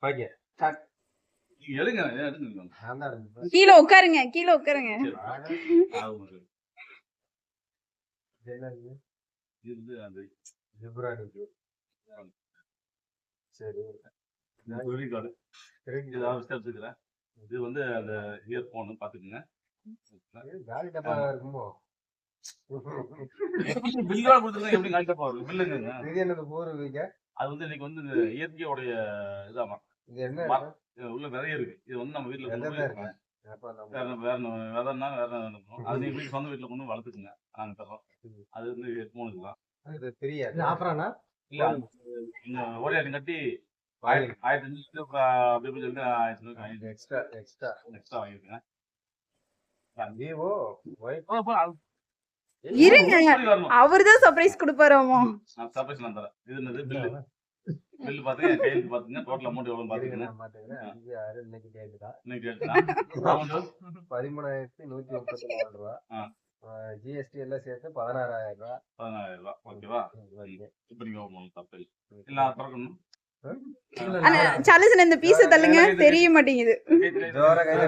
Okay எழுங்க எடுங்க. கீழே உட்காருங்க கீழே உட்காருங்க. இது வந்து அது ஜிப்ரானி. சரி எடுத்துக்கிறேன். இது வந்து அந்த இயர்போன் பாத்துக்கோங்க. காலி டப்பா இருக்குமோ? பில்லா கொடுத்துருங்க. எப்படி காலி டப்பா வரும்? பில்லுங்க. இது என்னது போறீங்க? அது வந்து இன்னைக்கு வந்து இந்த இயற்கையோடைய இதாமா. இது என்ன உள்ள விதைய இருக்கு. இது வந்து நம்ம வீட்டுல கொண்டு போய் இருக்கு? விதைன்னா வேற இருக்கும். அது நீங்க வீட்டு சொந்த வீட்டுல கொண்டு வளர்த்துக்குங்க. நாங்க தரோம். அது வந்து ஹெட்போனுக்கு தான். அது தெரியாது. ஆஃபரானா? இல்ல ஓடியாட்டி கட்டி 1500 அப்படி சொல்லிட்டு 1500 எக்ஸ்ட்ரா வாங்கிருக்கேன். விவோ இருங்க, அவர்தான் சர்ப்ரைஸ் கொடுப்பாராமா. நான் சர்ப்ரைஸ் நான் தரேன். இது என்னது பில்லு? பில்லு பாத்துங்க, கையெழுத்து பாத்துங்க, டோட்டல் அமௌண்ட் எவ்வளவு பாத்துங்க. இன்னைக்கு கேட்டுதா? இன்னைக்கு கேட்டா 13,134 ரூபா. ஜிஎஸ்டி எல்லாம் சேர்த்து 16,000 ரூபா. 16,000 ரூபா. ஓகேவா? இப்ப நீங்க ஓபன் தப்பு இல்ல. திறக்கணும். சலசன இந்த பீஸ தள்ளுங்க, தெரிய மாட்டேங்குது. ஜோரா கையில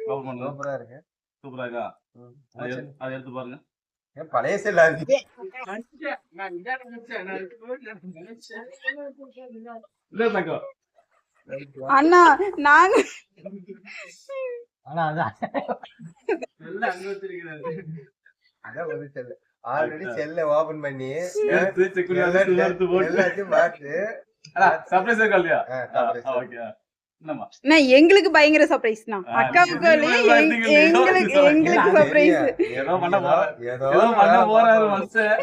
சூப்பரா இருக்கு. சூப்பரா இருக்கா? அது எடுத்து பாருங்க. பழைய செல்லா இருக்கு. அண்ணா நாங்க ஆல்ரெடி செல்ல ஓபன் பண்ணி எல்லாத்தையும் பார்த்து சர்ப்ரைஸ் இருக்கா இல்லையா? ஓகே. எங்களுக்கு பயங்கர சர்ப்ரைஸ்னா. அக்காவுக்கு எங்களுக்கு சர்ப்ரைஸ். ஏதோ பண்ண போறாரு மனுஷன்.